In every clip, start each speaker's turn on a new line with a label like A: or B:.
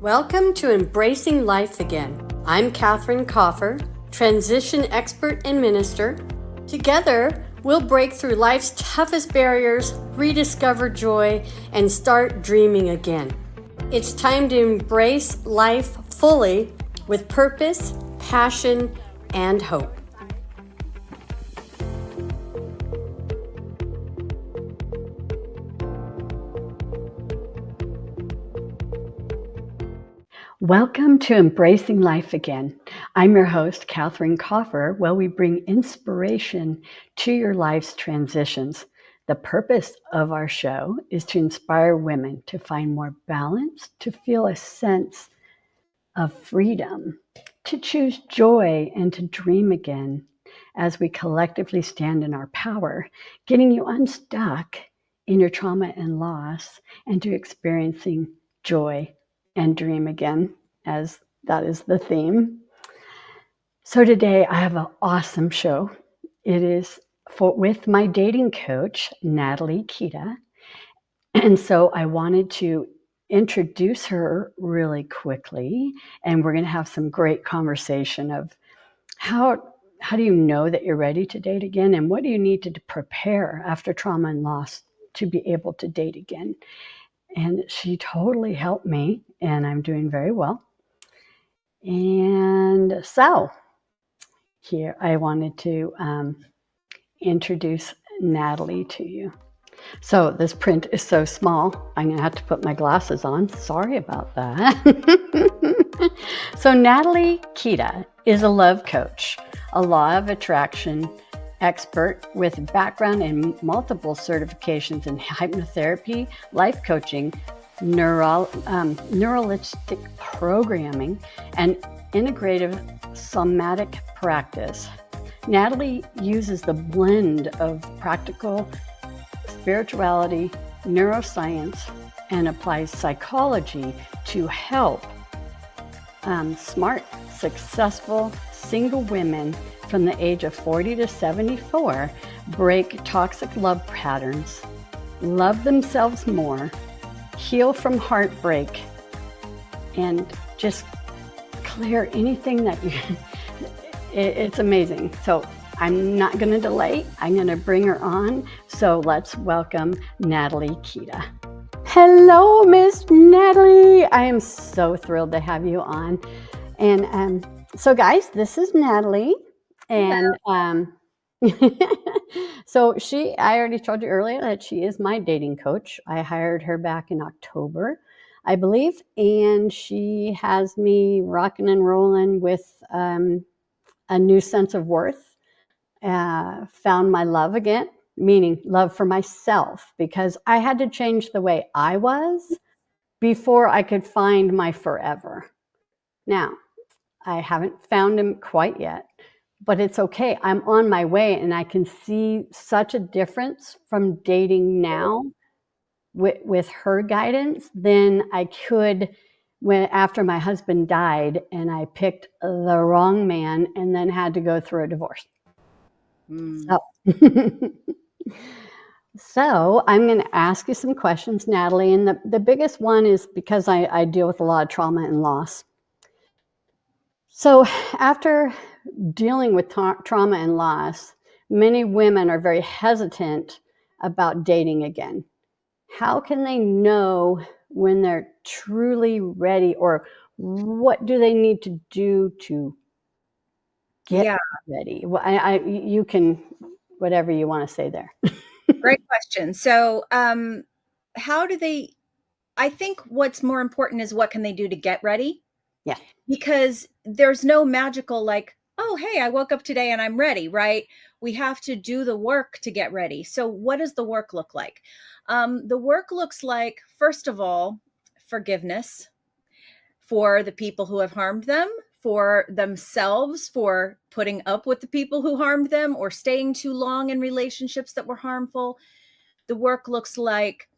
A: Welcome to Embracing Life Again. I'm Catherine Coffer, transition expert and minister. Together, we'll break through life's toughest barriers, rediscover joy, and start dreaming again. It's time to embrace life fully with purpose, passion, and hope. Welcome to Embracing Life Again. I'm your host, Catherine Coffer, where we bring inspiration to your life's transitions. The purpose of our show is to inspire women to find more balance, to feel a sense of freedom, to choose joy, and to dream again as we collectively stand in our power, getting you unstuck in your trauma and loss and to experiencing joy and dream again, as that is the theme. So today I have an awesome show. It is with my dating coach, Natalie Kita. And so I wanted to introduce her really quickly, and we're going to have some great conversation of how do you know that you're ready to date again, and what do you need to prepare after trauma and loss to be able to date again. And she totally helped me, and I'm doing very well. And so here I wanted to introduce Natalie to you. So this print is so small, I'm going to have to put my glasses on. Sorry about that. So Natalie Kita is a love coach, a law of attraction expert with a background in multiple certifications in hypnotherapy, life coaching, neuralistic programming, and integrative somatic practice. Natalie uses the blend of practical spirituality, neuroscience, and applies psychology to help smart, successful single women from the age of 40 to 74 break toxic love patterns, love themselves more, heal from heartbreak, and just clear anything that you... It's amazing. So I'm not going to delay. I'm going to bring her on. So let's welcome Natalie Kita. Hello, Miss Natalie. I am so thrilled to have you on. And so guys, this is Natalie. And so I already told you earlier that she is my dating coach. I hired her back in October, I believe. And she has me rocking and rolling with a new sense of worth, found my love again, meaning love for myself, because I had to change the way I was before I could find my forever. Now, I haven't found him quite yet, but it's okay. I'm on my way, and I can see such a difference from dating now with her guidance than I could after my husband died and I picked the wrong man and then had to go through a divorce. So I'm going to ask you some questions, Natalie. And the biggest one is because I deal with a lot of trauma and loss. So after dealing with trauma and loss, many women are very hesitant about dating again. How can they know when they're truly ready, or what do they need to do to get ready? Well, you can, whatever you want to say there.
B: Great question. So, how do they, I think what's more important is what can they do to get ready?
A: Yeah.
B: Because there's no magical like, oh, hey, I woke up today and I'm ready, right? We have to do the work to get ready. So what does the work look like? The work looks like, first of all, forgiveness for the people who have harmed them, for themselves, for putting up with the people who harmed them or staying too long in relationships that were harmful. The work looks like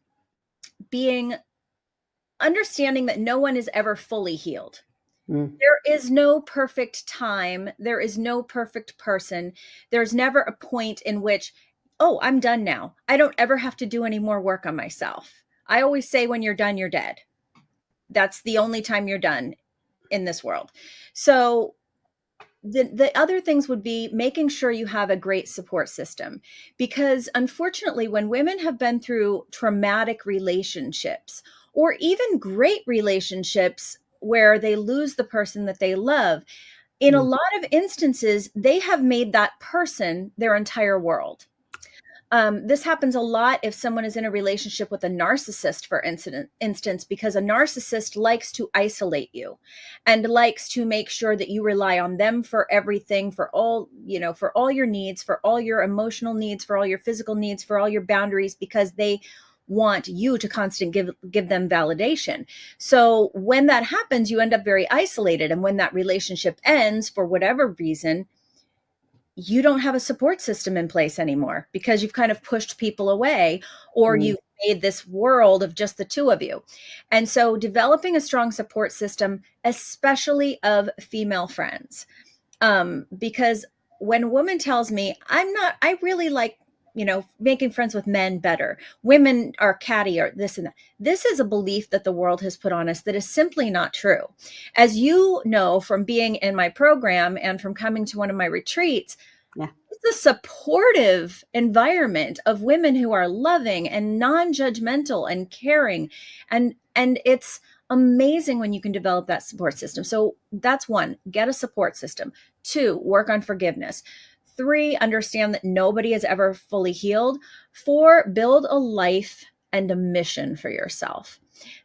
B: understanding that no one is ever fully healed. There is no perfect time. There is no perfect person. There's never a point in which, oh, I'm done now. I don't ever have to do any more work on myself. I always say when you're done, you're dead. That's the only time you're done in this world. So the other things would be making sure you have a great support system, because unfortunately, when women have been through traumatic relationships or even great relationships where they lose the person that they love, in a lot of instances, they have made that person their entire world. This happens a lot if someone is in a relationship with a narcissist, for instance, because a narcissist likes to isolate you and likes to make sure that you rely on them for everything, for all, for all your needs, for all your emotional needs, for all your physical needs, for all your boundaries, because they want you to constantly give them validation. So when that happens, you end up very isolated. And when that relationship ends, for whatever reason, you don't have a support system in place anymore because you've kind of pushed people away, or you've made this world of just the two of you. And so developing a strong support system, especially of female friends, because when a woman tells me, I really like, making friends with men better, women are catty or this and that, this is a belief that the world has put on us that is simply not true. As you know, from being in my program and from coming to one of my retreats, it's a supportive environment of women who are loving and non-judgmental and caring. And it's amazing when you can develop that support system. So that's one, get a support system. 2, work on forgiveness. 3, understand that nobody is ever fully healed. 4, build a life and a mission for yourself.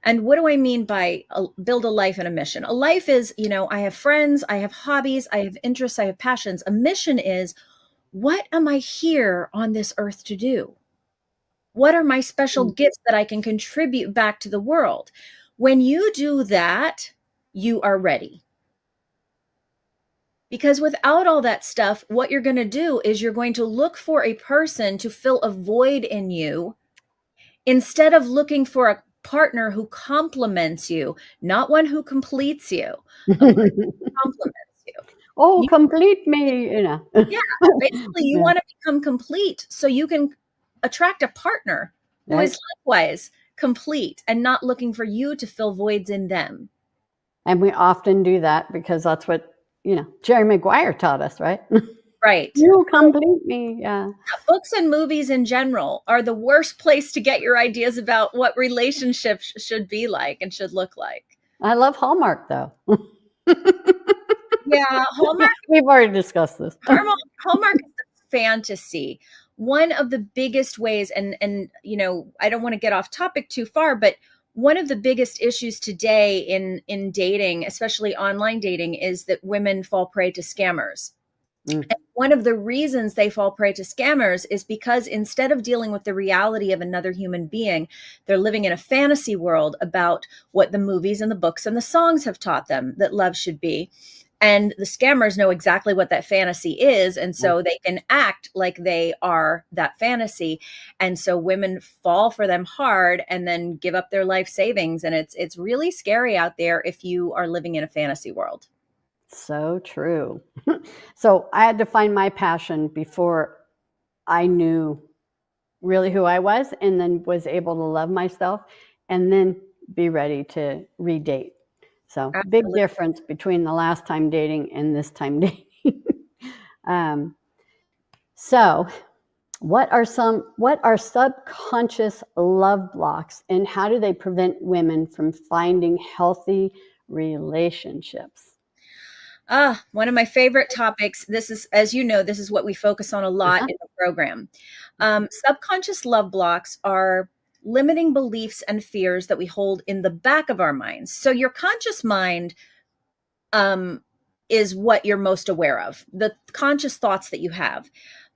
B: And what do I mean by build a life and a mission? A life is, I have friends, I have hobbies, I have interests, I have passions. A mission is, what am I here on this earth to do? What are my special gifts that I can contribute back to the world? When you do that, you are ready. Because without all that stuff, what you're going to do is you're going to look for a person to fill a void in you instead of looking for a partner who complements you, not one who completes you, a person who complements you.
A: Oh, complete me,
B: Yeah, basically you want to become complete so you can attract a partner who is likewise complete and not looking for you to fill voids in them.
A: And we often do that because that's what, Jerry Maguire taught us, right?
B: Right.
A: You complete me. Yeah.
B: Books and movies in general are the worst place to get your ideas about what relationships should be like and should look like.
A: I love Hallmark, though.
B: Yeah, Hallmark.
A: We've already discussed this.
B: Hallmark is a fantasy. One of the biggest ways, and I don't want to get off topic too far, but one of the biggest issues today in dating, especially online dating, is that women fall prey to scammers. And one of the reasons they fall prey to scammers is because instead of dealing with the reality of another human being, they're living in a fantasy world about what the movies and the books and the songs have taught them that love should be. And the scammers know exactly what that fantasy is. And so they can act like they are that fantasy. And so women fall for them hard and then give up their life savings. And it's really scary out there if you are living in a fantasy world.
A: So true. So I had to find my passion before I knew really who I was, and then was able to love myself and then be ready to redate. So
B: Absolutely.
A: Big difference between the last time dating and this time dating. So what are subconscious love blocks, and how do they prevent women from finding healthy relationships?
B: One of my favorite topics. This is, as you know, this is what we focus on a lot in the program. Subconscious love blocks are limiting beliefs and fears that we hold in the back of our minds. So your conscious mind is what you're most aware of, the conscious thoughts that you have.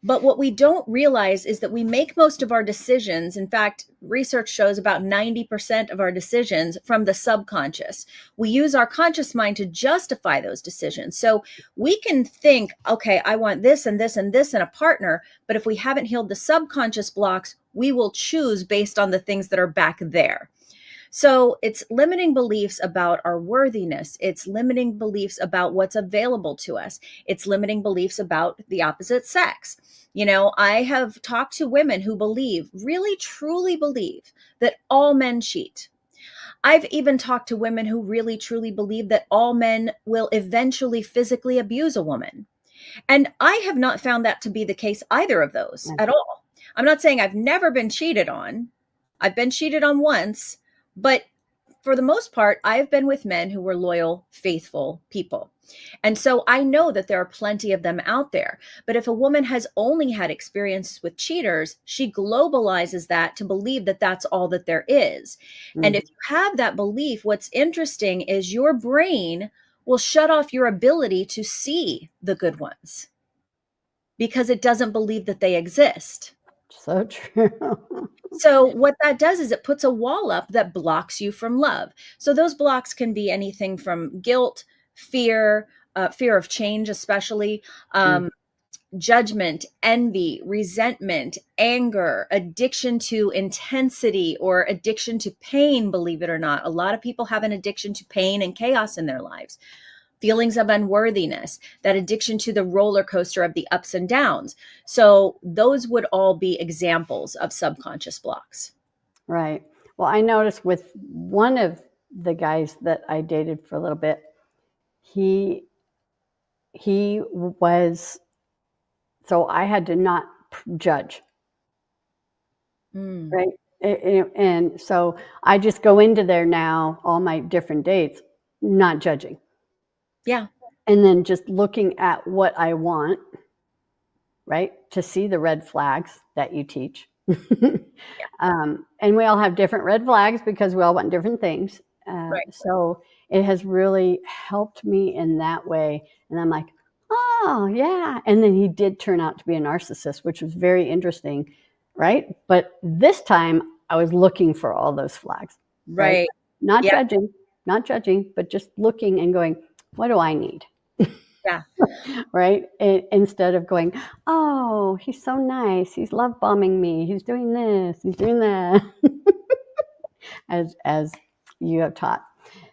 B: But what we don't realize is that we make most of our decisions. In fact, research shows about 90% of our decisions from the subconscious. We use our conscious mind to justify those decisions. So we can think, okay, I want this and this and this in a partner. But if we haven't healed the subconscious blocks, we will choose based on the things that are back there. So it's limiting beliefs about our worthiness. It's limiting beliefs about what's available to us. It's limiting beliefs about the opposite sex. I have talked to women who really truly believe that all men cheat. I've even talked to women who really truly believe that all men will eventually physically abuse a woman. And I have not found that to be the case either of those
A: Yeah.
B: at all. I'm not saying I've never been cheated on. I've been cheated on once, but for the most part, I've been with men who were loyal, faithful people. And so I know that there are plenty of them out there. But if a woman has only had experience with cheaters, she globalizes that to believe that that's all that there is. And if
A: Mhm.
B: you have that belief, what's interesting is your brain will shut off your ability to see the good ones because it doesn't believe that they exist.
A: So true.
B: So what that does is it puts a wall up that blocks you from love. So those blocks can be anything from guilt, fear, fear of change, especially
A: Mm.
B: judgment, envy, resentment, anger, addiction to intensity, or addiction to pain. Believe it or not, a lot of people have an addiction to pain and chaos in their lives. Feelings of unworthiness, that addiction to the roller coaster of the ups and downs. So those would all be examples of subconscious blocks.
A: Right. Well, I noticed with one of the guys that I dated for a little bit, he was, so I had to not judge,
B: Mm,
A: right? And so I just go into there now, all my different dates, not judging,
B: yeah,
A: and then just looking at what I want, right? To see the red flags that you teach.
B: yeah,
A: And we all have different red flags because we all want different things.
B: right,
A: So it has really helped me in that way. And I'm like, oh, yeah. And then he did turn out to be a narcissist, which was very interesting, right? But this time I was looking for all those flags, right?
B: right.
A: Not
B: Yeah,
A: judging, not judging, but just looking and going, what do I need?
B: yeah,
A: Right? Instead of going, oh, he's so nice. He's love bombing me. He's doing this. He's doing that, as you have taught.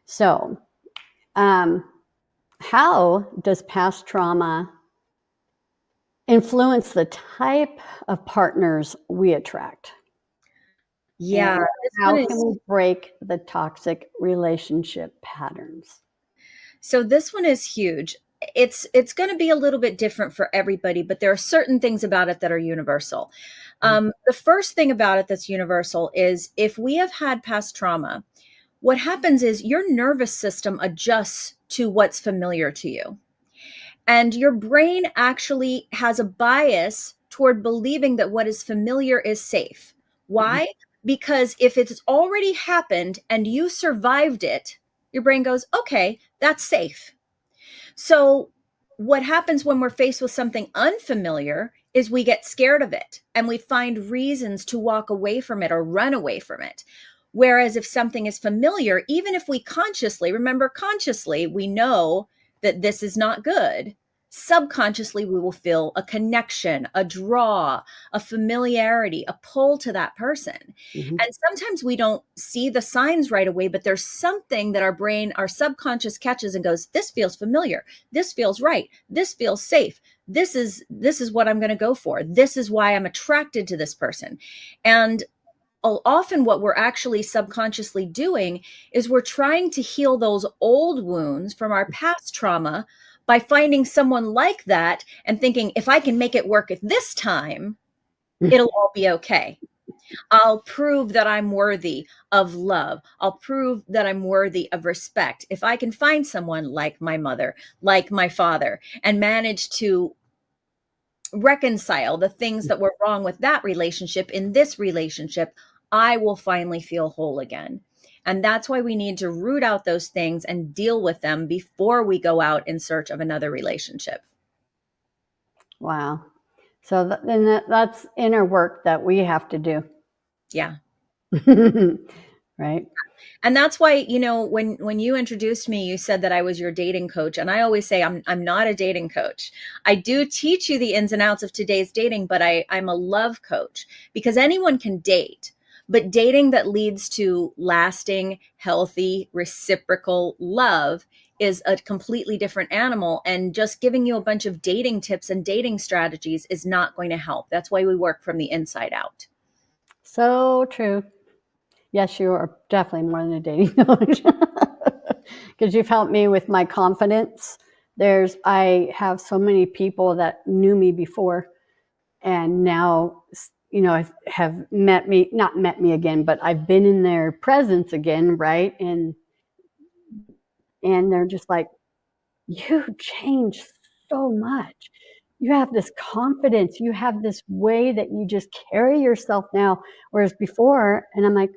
A: So, um, how does past trauma influence the type of partners we attract?
B: yeah.
A: And
B: This one
A: how can
B: is
A: we break the toxic relationship patterns?
B: So this one is huge. It's going to be a little bit different for everybody, but there are certain things about it that are universal. The first thing about it that's universal is if we have had past trauma, what happens is your nervous system adjusts to what's familiar to you. And your brain actually has a bias toward believing that what is familiar is safe.
A: Mhm.
B: Why? Because if it's already happened and you survived it, your brain goes, okay, that's safe. So, what happens when we're faced with something unfamiliar is we get scared of it and we find reasons to walk away from it or run away from it. Whereas if something is familiar, even if we consciously, remember, consciously, we know that this is not good, subconsciously, we will feel a connection, a draw, a familiarity, a pull to that person.
A: Mhm.
B: And sometimes we don't see the signs right away, but there's something that our brain, our subconscious catches and goes, this feels familiar. This feels right. This feels safe. This is what I'm going to go for. This is why I'm attracted to this person. And often what we're actually subconsciously doing is we're trying to heal those old wounds from our past trauma by finding someone like that and thinking, if I can make it work at this time, it'll all be okay. I'll prove that I'm worthy of love. I'll prove that I'm worthy of respect. If I can find someone like my mother, like my father, and manage to reconcile the things that were wrong with that relationship in this relationship, I will finally feel whole again. And that's why we need to root out those things and deal with them before we go out in search of another relationship.
A: Wow. So then that's inner work that we have to do.
B: Yeah.
A: Right?
B: And that's why, when you introduced me, you said that I was your dating coach, and I always say I'm not a dating coach. I do teach you the ins and outs of today's dating, but I'm a love coach because anyone can date. But dating that leads to lasting, healthy, reciprocal love is a completely different animal. And just giving you a bunch of dating tips and dating strategies is not going to help. That's why we work from the inside out.
A: So true. Yes, you are definitely more than a dating coach because you've helped me with my confidence. I have so many people that knew me before and now, have not met me again, but I've been in their presence again, right? And they're just like, you changed so much. You have this confidence. You have this way that you just carry yourself now. Whereas before, and I'm like,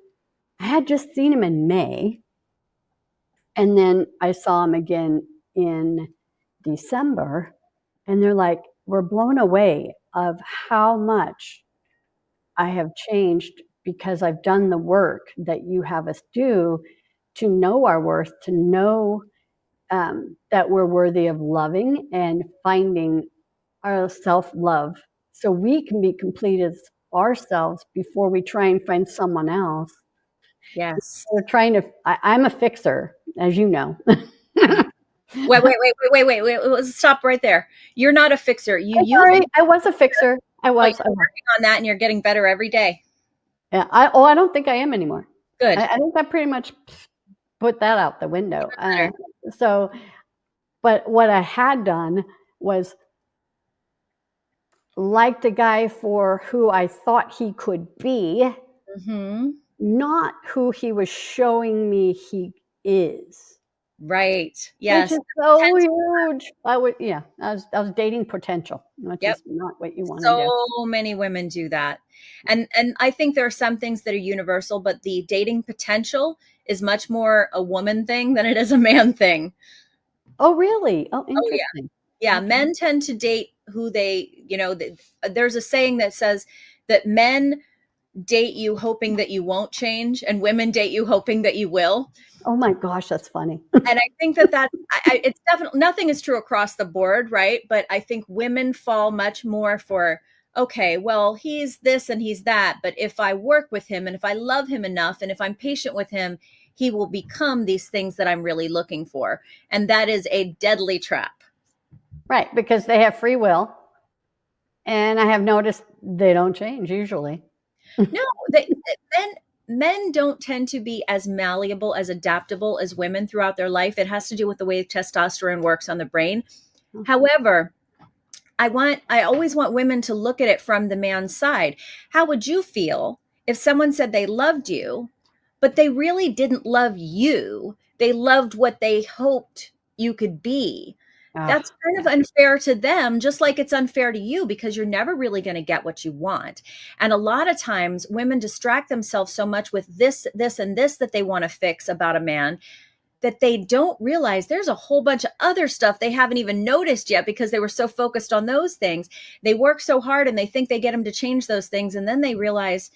A: I had just seen him in May. And then I saw him again in December. And they're like, we're blown away of how much I have changed because I've done the work that you have us do to know our worth, to know that we're worthy of loving and finding our self-love so we can be complete as ourselves before we try and find someone else.
B: Yes.
A: We're trying to, I'm a fixer, as you know.
B: Wait. Stop right there. You're not a fixer.
A: Sorry, I was a fixer. I was.
B: You're working on that and you're getting better every day.
A: Yeah. I don't think I am anymore.
B: Good.
A: I think I pretty much put that out the window. But what I had done was liked a guy for who I thought he could be, not who he was showing me he is.
B: Right. Yes.
A: Which is so huge. I was dating potential, which is not what you want to do.
B: So many women do that. And I think there are some things that are universal, but the dating potential is much more a woman thing than it is a man thing.
A: Oh, really? Oh, interesting.
B: Oh, yeah. Men tend to date who they, there's a saying that says that men date you hoping that you won't change and women date you hoping that you will.
A: Oh my gosh, that's funny.
B: And I think it's definitely, nothing is true across the board, right? But I think women fall much more for, okay, well, he's this and he's that. But if I work with him and if I love him enough and if I'm patient with him, he will become these things that I'm really looking for. And that is a deadly trap.
A: Right, because they have free will. And I have noticed they don't change usually.
B: No, men don't tend to be as malleable, as adaptable as women throughout their life. It has to do with the way testosterone works on the brain. However, I always want women to look at it from the man's side. How would you feel if someone said they loved you, but they really didn't love you? They loved what they hoped you could be. That's kind of unfair to them, just like it's unfair to you, because you're never really going to get what you want. And a lot of times women distract themselves so much with this, and this that they want to fix about a man that they don't realize there's a whole bunch of other stuff they haven't even noticed yet because they were so focused on those things. They work so hard and they think they get him to change those things. And then they realize,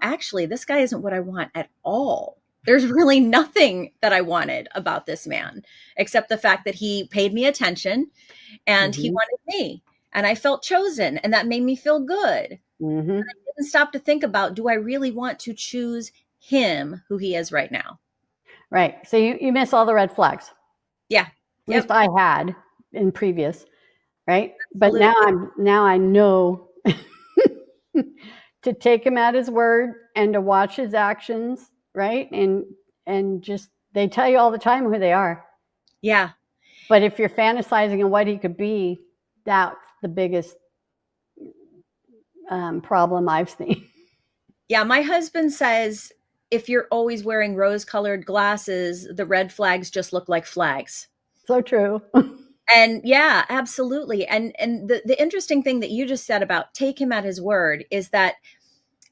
B: actually, this guy isn't what I want at all. There's really nothing that I wanted about this man, except the fact that he paid me attention and he wanted me and I felt chosen and that made me feel good. And I didn't stop to think about, do I really want to choose him who he is right now?
A: Right. So you miss all the red flags.
B: Yeah.
A: At least I had in previous, right? Absolutely. But now I know to take him at his word and to watch his actions. Right. And just, they tell you all the time who they are.
B: Yeah.
A: But if you're fantasizing on what he could be, that's the biggest problem I've seen.
B: Yeah. My husband says, if you're always wearing rose-colored glasses, the red flags just look like flags.
A: So true.
B: And yeah, absolutely. And the interesting thing that you just said about take him at his word is that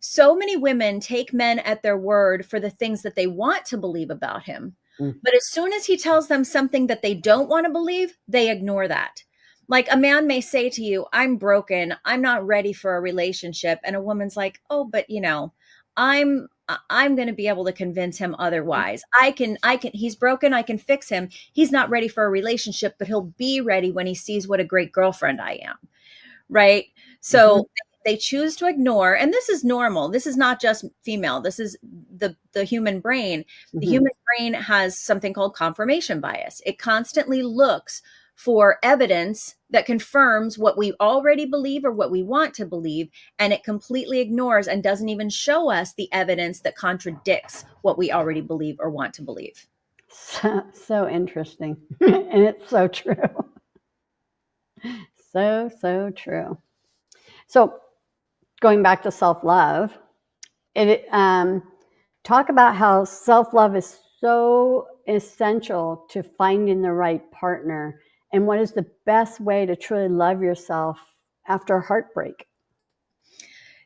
B: so many women take men at their word for the things that they want to believe about him. But as soon as he tells them something that they don't want to believe, they ignore that. Like a man may say to you, I'm broken. I'm not ready for a relationship. And a woman's like, oh, but I'm going to be able to convince him otherwise. I can, he's broken. I can fix him. He's not ready for a relationship, but he'll be ready when he sees what a great girlfriend I am. Right. So they choose to ignore, and this is normal. This is not just female. This is the human brain. The human brain has something called confirmation bias. It constantly looks for evidence that confirms what we already believe or what we want to believe, and it completely ignores and doesn't even show us the evidence that contradicts what we already believe or want to believe.
A: So interesting. And it's so true. So true. So going back to self-love, talk about how self-love is so essential to finding the right partner, and what is the best way to truly love yourself after heartbreak?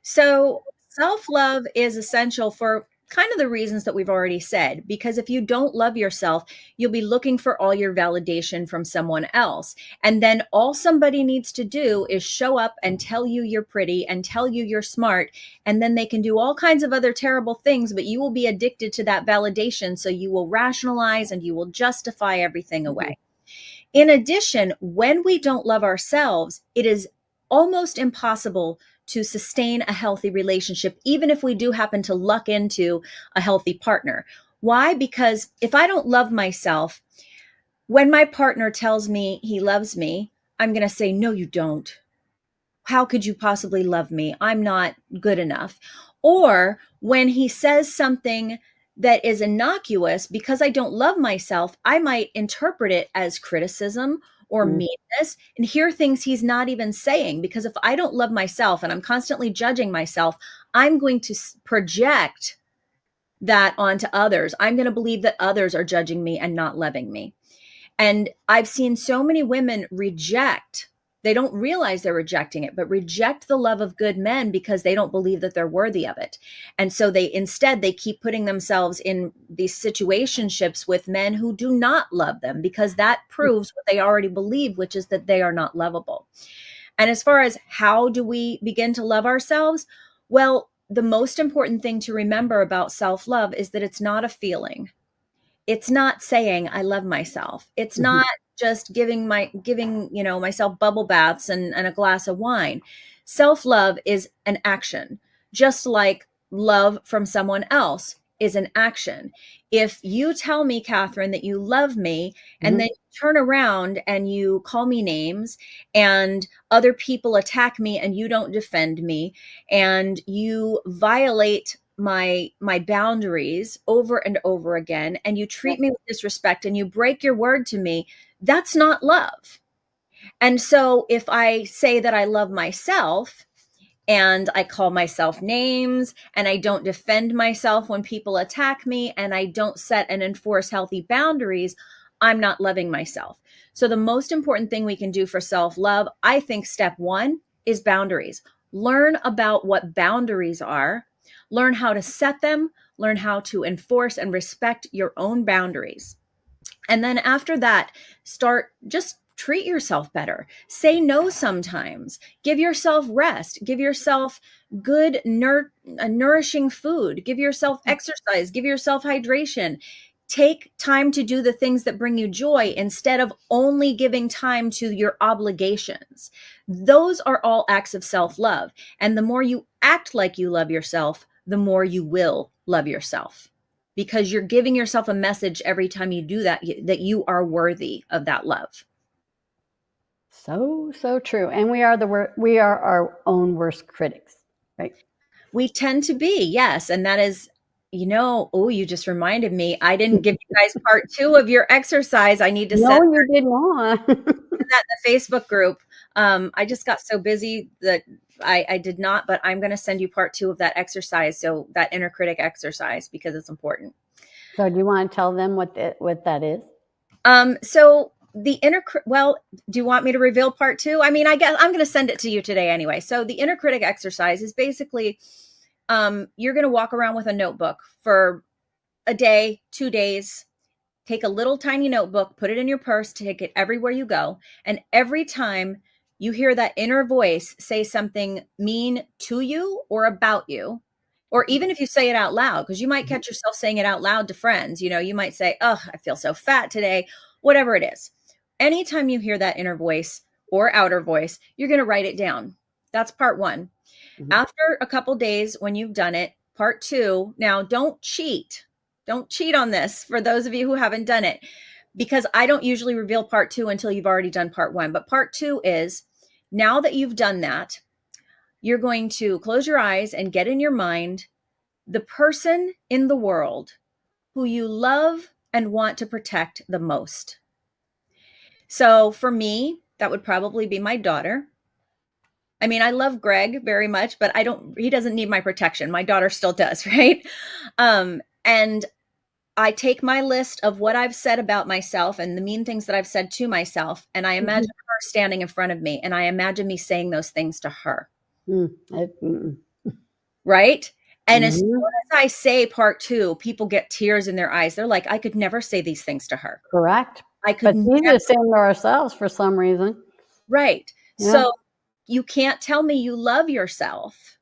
B: So, self-love is essential for kind of the reasons that we've already said, because if you don't love yourself, you'll be looking for all your validation from someone else. And then all somebody needs to do is show up and tell you you're pretty and tell you you're smart. And then they can do all kinds of other terrible things, but you will be addicted to that validation. So you will rationalize and you will justify everything away. In addition, when we don't love ourselves, it is almost impossible to sustain a healthy relationship, even if we do happen to luck into a healthy partner. Why? Because if I don't love myself, when my partner tells me he loves me, I'm going to say, no, you don't. How could you possibly love me? I'm not good enough. Or when he says something that is innocuous, because I don't love myself, I might interpret it as criticism or meanness and hear things he's not even saying. Because if I don't love myself and I'm constantly judging myself, I'm going to project that onto others. I'm going to believe that others are judging me and not loving me. And I've seen so many women reject, they don't realize they're rejecting it, but reject the love of good men because they don't believe that they're worthy of it. And so they keep putting themselves in these situationships with men who do not love them, because that proves what they already believe, which is that they are not lovable. And as far as how do we begin to love ourselves? Well, the most important thing to remember about self-love is that it's not a feeling. It's not saying I love myself. It's not just giving myself bubble baths and a glass of wine. Self-love is an action, just like love from someone else is an action. If you tell me, Catherine, that you love me, and then you turn around and you call me names, and other people attack me and you don't defend me, and you violate my boundaries over and over again, and you treat me with disrespect and you break your word to me, that's not love. And so if I say that I love myself and I call myself names and I don't defend myself when people attack me and I don't set and enforce healthy boundaries, I'm not loving myself. So the most important thing we can do for self-love, I think step one is boundaries. Learn about what boundaries are. Learn how to set them, learn how to enforce and respect your own boundaries. And then after that, just treat yourself better. Say no sometimes. Give yourself rest. Give yourself good, nourishing food. Give yourself exercise. Give yourself hydration. Take time to do the things that bring you joy instead of only giving time to your obligations. Those are all acts of self-love. And the more you act like you love yourself, the more you will love yourself, because you're giving yourself a message every time you do that, that you are worthy of that love.
A: So true. And we are our own worst critics, right?
B: We tend to be, yes. And that is, you just reminded me, I didn't give you guys part 2 of your exercise. I need to
A: No, you did not.
B: that in the Facebook group. I just got so busy that I did not, but I'm going to send you part 2 of that exercise. So that inner critic exercise, because it's important.
A: So do you want to tell them what that is?
B: So the well, do you want me to reveal part 2? I mean, I guess I'm going to send it to you today anyway. So the inner critic exercise is basically, you're going to walk around with a notebook for a day, 2 days. Take a little tiny notebook, put it in your purse, take it everywhere you go. And every time you hear that inner voice say something mean to you or about you, or even if you say it out loud, because you might catch yourself saying it out loud to friends, you might say, oh, I feel so fat today, whatever it is. Anytime you hear that inner voice or outer voice, you're going to write it down. That's part 1. After a couple days, when you've done it, part 2, now don't cheat. Don't cheat on this for those of you who haven't done it. because I don't usually reveal part 2 until you've already done part 1. But part 2 is, now that you've done that, you're going to close your eyes and get in your mind the person in the world who you love and want to protect the most. So for me, that would probably be my daughter. I mean, I love Greg very much, but he doesn't need my protection. My daughter still does, right? And I take my list of what I've said about myself and the mean things that I've said to myself, and I imagine her standing in front of me, and I imagine me saying those things to her. Right? And as soon as I say part 2, people get tears in their eyes. They're like, I could never say these things to her.
A: Correct.
B: I could
A: but never say them to ourselves for some reason.
B: Right.
A: Yeah.
B: So you can't tell me you love yourself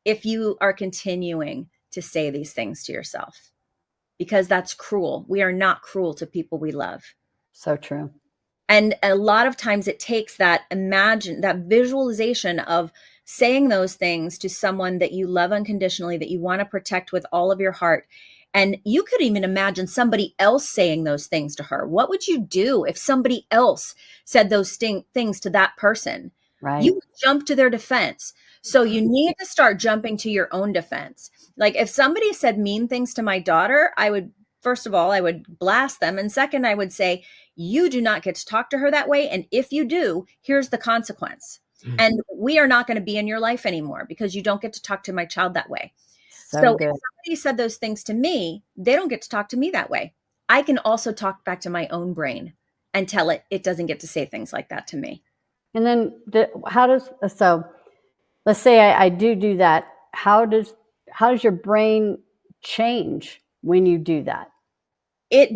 B: if you are continuing to say these things to yourself, because that's cruel. We are not cruel to people we love.
A: So true.
B: And a lot of times it takes that visualization of saying those things to someone that you love unconditionally, that you want to protect with all of your heart. And you could even imagine somebody else saying those things to her. What would you do if somebody else said those things to that person?
A: Right.
B: You would jump to their defense. So you need to start jumping to your own defense. Like if somebody said mean things to my daughter, first of all, I would blast them. And second, I would say, you do not get to talk to her that way. And if you do, here's the consequence. And we are not going to be in your life anymore because you don't get to talk to my child that way. So if somebody said those things to me, they don't get to talk to me that way. I can also talk back to my own brain and tell it doesn't get to say things like that to me.
A: And then so let's say I do that. How does your brain change when you do that? How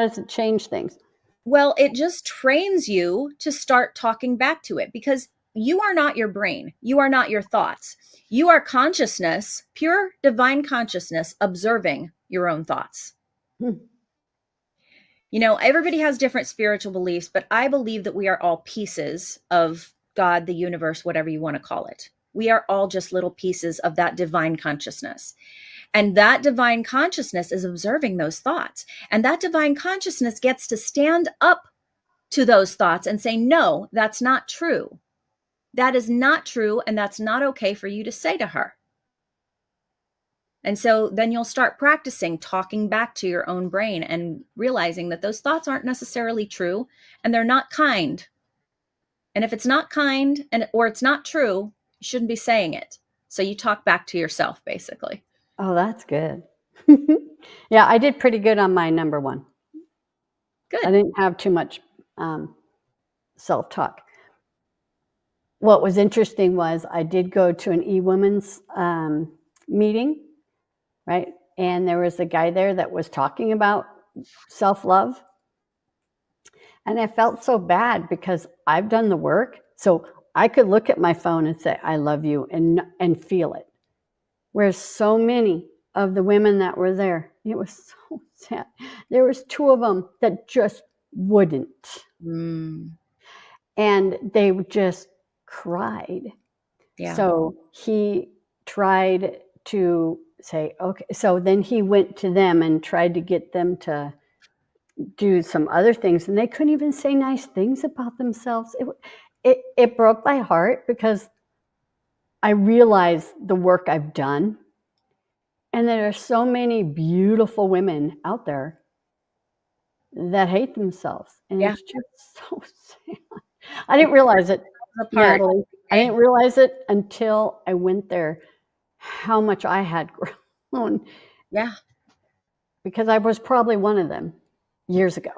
A: does it change things?
B: Well, it just trains you to start talking back to it, because you are not your brain. You are not your thoughts. You are consciousness, pure divine consciousness, observing your own thoughts. You know, everybody has different spiritual beliefs, but I believe that we are all pieces of God, the universe, whatever you want to call it. We are all just little pieces of that divine consciousness. And that divine consciousness is observing those thoughts. And that divine consciousness gets to stand up to those thoughts and say, no, that's not true. That is not true. And that's not okay for you to say to her. And so then you'll start practicing talking back to your own brain and realizing that those thoughts aren't necessarily true and they're not kind. And if it's not kind or it's not true, you shouldn't be saying it. So you talk back to yourself, basically.
A: Oh, that's good. Yeah, I did pretty good on my number 1.
B: Good.
A: I didn't have too much self-talk. What was interesting was I did go to an e-women's meeting, right? And there was a guy there that was talking about self-love. And I felt so bad because I've done the work. So I could look at my phone and say, I love you, and feel it. Whereas so many of the women that were there, it was so sad. There was 2 of them that just wouldn't. And they just cried. Yeah. So he tried to say, okay. So then he went to them and tried to get them to do some other things. And they couldn't even say nice things about themselves. It broke my heart because I realized the work I've done. And there are so many beautiful women out there that hate themselves. And it's just so sad. I didn't realize it, Natalie. I didn't realize it until I went there, how much I had grown.
B: Yeah.
A: Because I was probably one of them years ago.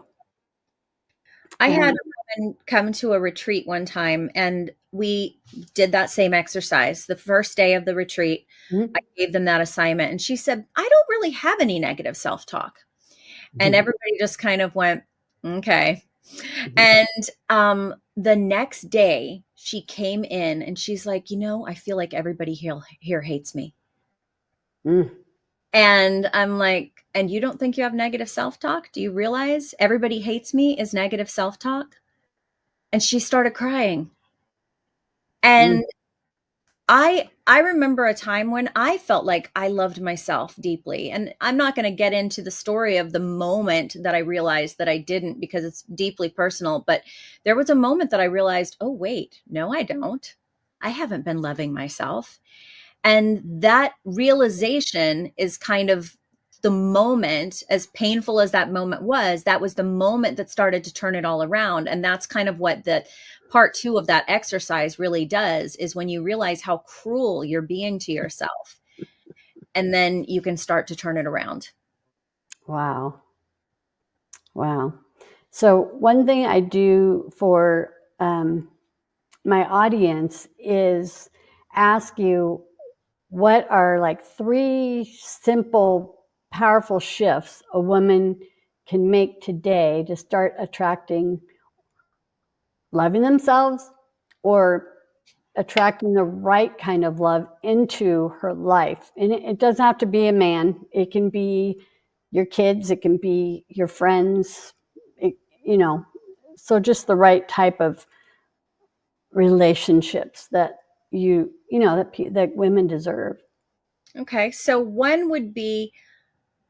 B: I had a woman come to a retreat one time, and we did that same exercise. The first day of the retreat, I gave them that assignment, and she said, I don't really have any negative self-talk. And everybody just kind of went, okay. And the next day she came in and she's like, I feel like everybody here hates me. And I'm like, and you don't think you have negative self-talk? Do you realize everybody hates me is negative self-talk? And she started crying. And I I remember a time when I felt like I loved myself deeply. And I'm not going to get into the story of the moment that I realized that I didn't, because it's deeply personal. But there was a moment that I realized, oh, wait, no, I don't. I haven't been loving myself. And that realization is kind of the moment, as painful as that moment was, that was the moment that started to turn it all around. And that's kind of what the part 2 of that exercise really does, is when you realize how cruel you're being to yourself, and then you can start to turn it around.
A: Wow. Wow. So one thing I do for my audience is ask you, what are like 3 simple, powerful shifts a woman can make today to start attracting, loving themselves, or attracting the right kind of love into her life? And it doesn't have to be a man. It can be your kids. It can be your friends. So just the right type of relationships that that women deserve.
B: Okay. So one would be,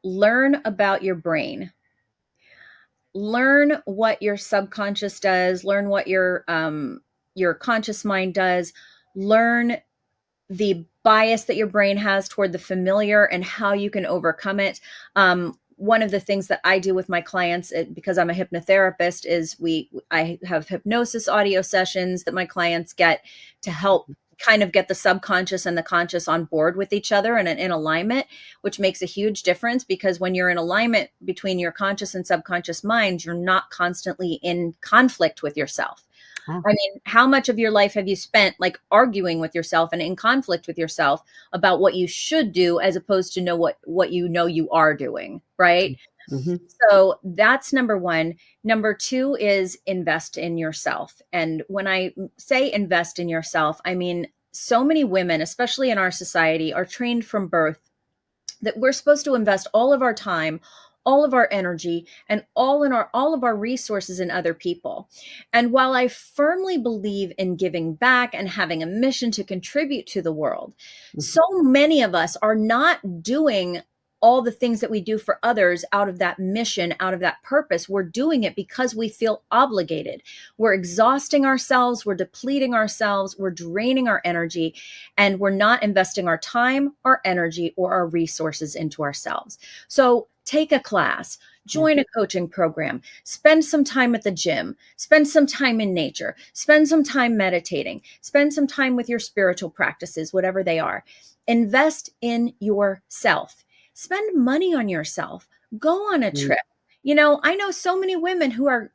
B: learn about your brain. Learn what your subconscious does, learn what your conscious mind does, learn the bias that your brain has toward the familiar and how you can overcome it. One of the things that I do with my clients, because I'm a hypnotherapist, is I have hypnosis audio sessions that my clients get to help kind of get the subconscious and the conscious on board with each other and in alignment, which makes a huge difference, because when you're in alignment between your conscious and subconscious minds, you're not constantly in conflict with yourself.
A: Wow.
B: I mean, how much of your life have you spent like arguing with yourself and in conflict with yourself about what you should do, as opposed to know what you are doing, right?
A: Mm-hmm.
B: So that's number 1. Number 2 is invest in yourself. And when I say invest in yourself, I mean, so many women, especially in our society, are trained from birth that we're supposed to invest all of our time, all of our energy, and all of our resources in other people. And while I firmly believe in giving back and having a mission to contribute to the world, so many of us are not doing all the things that we do for others out of that mission, out of that purpose. We're doing it because we feel obligated. We're exhausting ourselves, we're depleting ourselves, we're draining our energy, and we're not investing our time, our energy, or our resources into ourselves. So take a class, join a coaching program, spend some time at the gym, spend some time in nature, spend some time meditating, spend some time with your spiritual practices, whatever they are. Invest in yourself. Spend money on yourself. Go on a trip. I know so many women who are,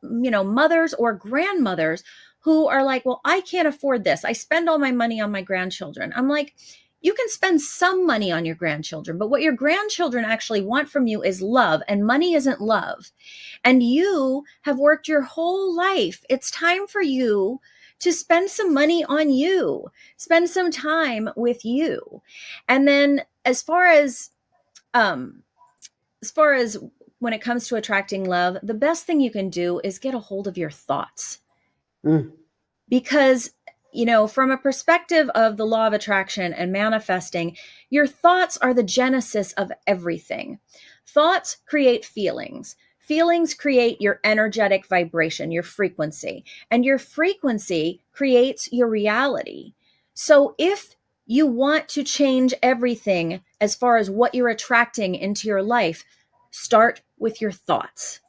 B: mothers or grandmothers who are like, well, I can't afford this. I spend all my money on my grandchildren. I'm like, you can spend some money on your grandchildren, but what your grandchildren actually want from you is love, and money isn't love. And you have worked your whole life. It's time for you to spend some money on you, spend some time with you. And then as far as when it comes to attracting love, the best thing you can do is get a hold of your thoughts. Because, from a perspective of the law of attraction and manifesting, your thoughts are the genesis of everything. Thoughts create feelings. Feelings create your energetic vibration, your frequency, and your frequency creates your reality. So if you want to change everything as far as what you're attracting into your life, start with your thoughts.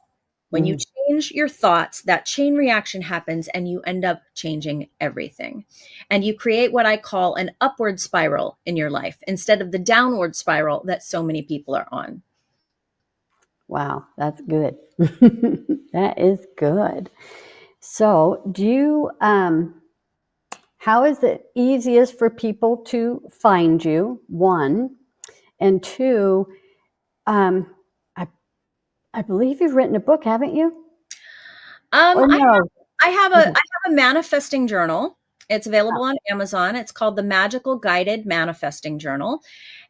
B: When you change your thoughts, that chain reaction happens and you end up changing everything. And you create what I call an upward spiral in your life instead of the downward spiral that so many people are on.
A: Wow, that's good. That is good. So how is it easiest for people to find you, 1, and 2, I believe you've written a book, haven't you?
B: I have a manifesting journal. It's available on Amazon. It's called the Magical Guided Manifesting Journal.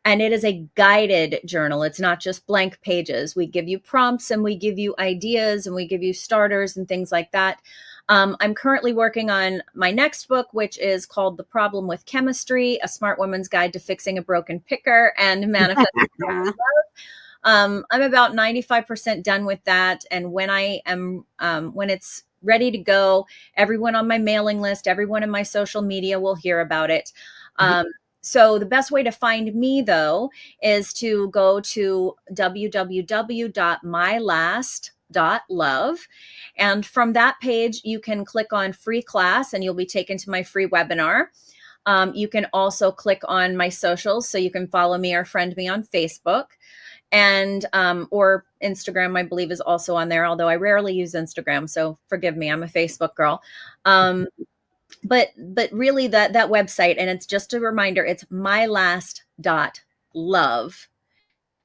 B: And it is a guided journal. It's not just blank pages. We give you prompts and we give you ideas and we give you starters and things like that. I'm currently working on my next book, which is called The Problem with Chemistry, A Smart Woman's Guide to Fixing a Broken Picker and Manifesting. I'm about 95% done with that. And when I am, when it's ready to go, everyone on my mailing list, everyone in my social media will hear about it. So the best way to find me, though, is to go to www.mylast.love. And from that page, you can click on free class and you'll be taken to my free webinar. You can also click on my socials, so you can follow me or friend me on Facebook. And or Instagram, I believe, is also on there, although I rarely use Instagram, so forgive me, I'm a Facebook girl. But really that website, and it's just a reminder, it's mylast.love,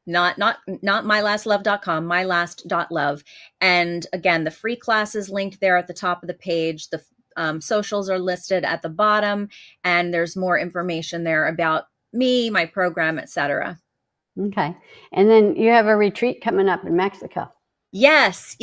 B: not mylastlove.com, mylast.love. And again, the free class is linked there at the top of the page. The socials are listed at the bottom, and there's more information there about me, my program, etc.
A: Okay. And then you have a retreat coming up in Mexico.
B: Yes.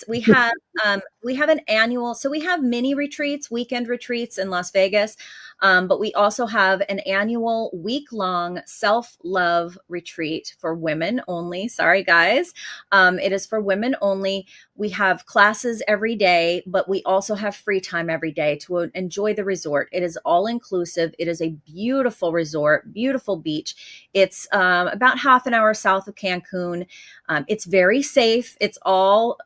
B: We have an annual, so we have mini retreats, weekend retreats in Las Vegas. But we also have an annual week-long self-love retreat for women only. Sorry, guys. It is for women only. We have classes every day, but we also have free time every day to enjoy the resort. It is all inclusive. It is a beautiful resort, beautiful beach. It's about half an hour south of Cancun. It's very safe. It's all,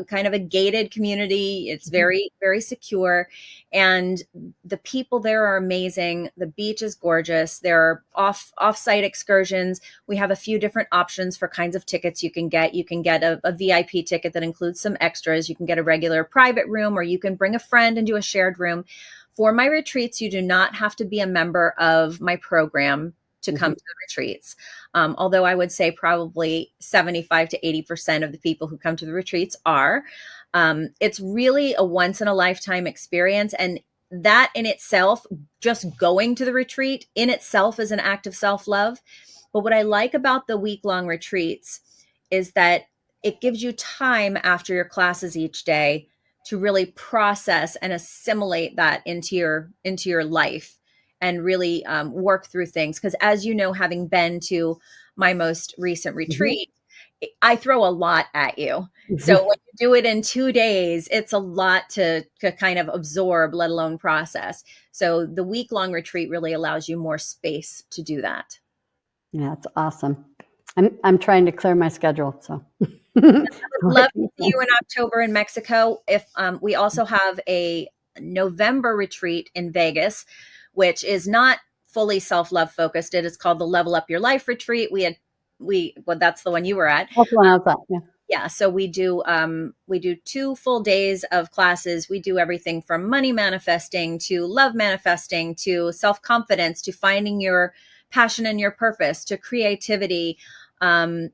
B: kind of a gated community. It's very, very secure. And the people there are amazing. The beach is gorgeous. There are off-site excursions. We have a few different options for kinds of tickets you can get. You can get a VIP ticket that includes some extras. You can get a regular private room, or you can bring a friend and do a shared room. For my retreats, you do not have to be a member of my program to come to the retreats. Although I would say probably 75 to 80% of the people who come to the retreats are. It's really a once in a lifetime experience. And that in itself, just going to the retreat in itself is an act of self-love. But what I like about the week-long retreats is that it gives you time after your classes each day to really process and assimilate that into your life and really work through things. Because as you know, having been to my most recent retreat, I throw a lot at you. So when you do it in 2 days, it's a lot to kind of absorb, let alone process. So the week-long retreat really allows you more space to do that.
A: Yeah, that's awesome. I'm trying to clear my schedule. So
B: I would love to see you in October in Mexico. If we also have a November retreat in Vegas, which is not fully self-love focused. It is called the Level Up Your Life retreat. That's the one you were at.
A: That's the one I was at, yeah.
B: Yeah, so we do 2 full days of classes. We do everything from money manifesting to love manifesting to self-confidence to finding your passion and your purpose to creativity, and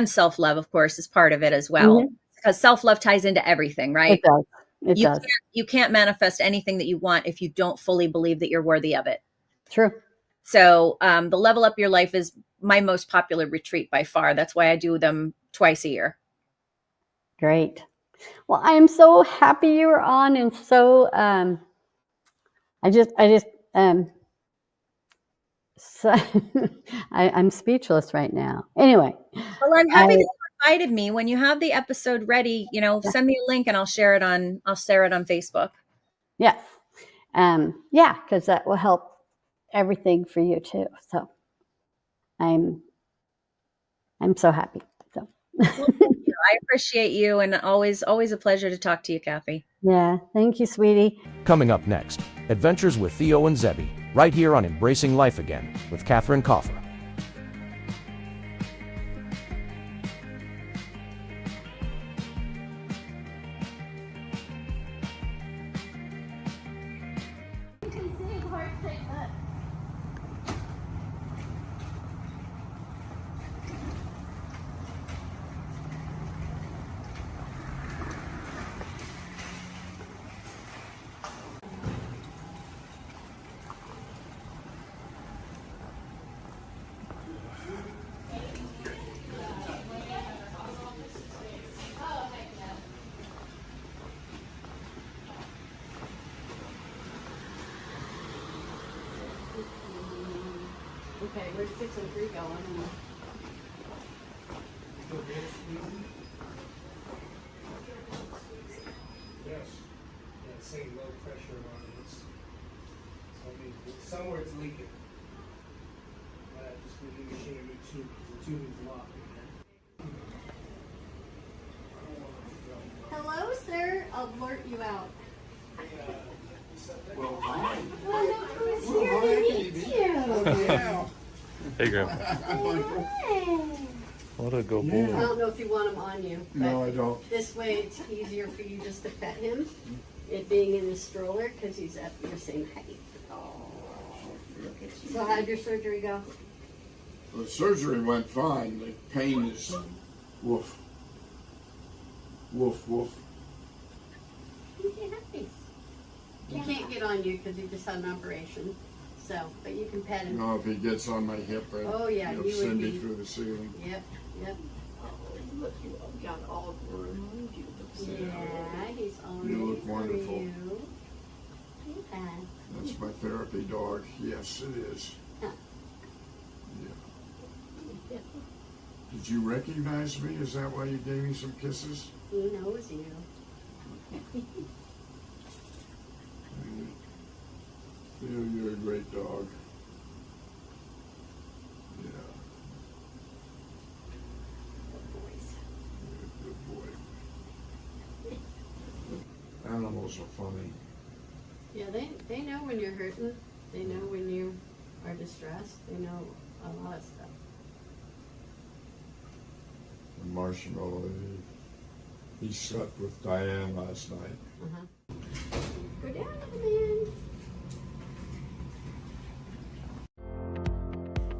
B: self-love, of course, is part of it as well. Because self-love ties into everything, right?
A: It does. It does.
B: You can't manifest anything that you want if you don't fully believe that you're worthy of it.
A: True.
B: So the Level Up Your Life is my most popular retreat by far. That's why I do them twice a year.
A: Great. Well, I am so happy you were on, and so I'm speechless right now. Anyway.
B: Well, I'm happy that you invited me. When you have the episode ready, send me a link and I'll share it on Facebook.
A: Yes. Yeah, because that will help everything for you too. So I'm so happy. So
B: well, I appreciate you, and always a pleasure to talk to you, Kathy.
A: Yeah, thank you, sweetie.
C: Coming up next, Adventures with Theo and Zebby, right here on Embracing Life Again with Catherine Coffer.
A: Okay, where's 603 going?
D: Yes. Yeah, same low pressure on it. So I mean, somewhere it's leaking. But I just need to machine a new tube because the tubing's locked in there.
A: Hello, sir. I'll blurt you out.
E: Well, hi.
A: Oh, look who's here to meet you.
E: Yeah.
F: Hey, Grandpa. What a good
A: I
F: boy.
A: don't know if you want him on you, but
E: No, I don't.
A: this way it's easier for you just to pet him. It being in the stroller because he's at your same height. Oh, look at you. So how'd your surgery go?
E: The surgery went fine. The pain is woof. Woof, woof.
A: He's happy. He can't get on you because he just had an operation. So, but you can pet him.
E: No, if he gets on my hip,
A: Oh, yeah,
E: he'll
A: you would
E: send me
A: be-
E: through the ceiling.
A: Yep, yep.
G: Look, you all got all around you.
A: Yeah, he's all
E: You
A: ready
E: look
A: for
E: wonderful.
A: you. Yeah.
E: That's my therapy dog. Yes, it is.
A: Huh.
E: Yeah. Did you recognize me? Is that why you gave me some kisses?
A: He knows you.
E: You're a great dog. Yeah,
A: Boys.
E: you're a good boy. Animals are funny.
A: Yeah, they know when you're hurting. They know when you are distressed. They know a lot of stuff.
E: And Marshmallow, he slept with Diane last night.
A: Go down, man.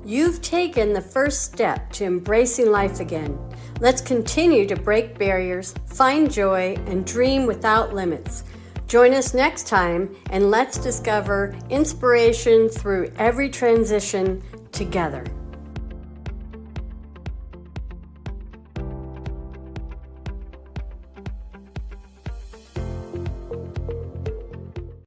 A: You've taken the first step to embracing life again. Let's continue to break barriers, find joy, and dream without limits. Join us next time and let's discover inspiration through every transition together.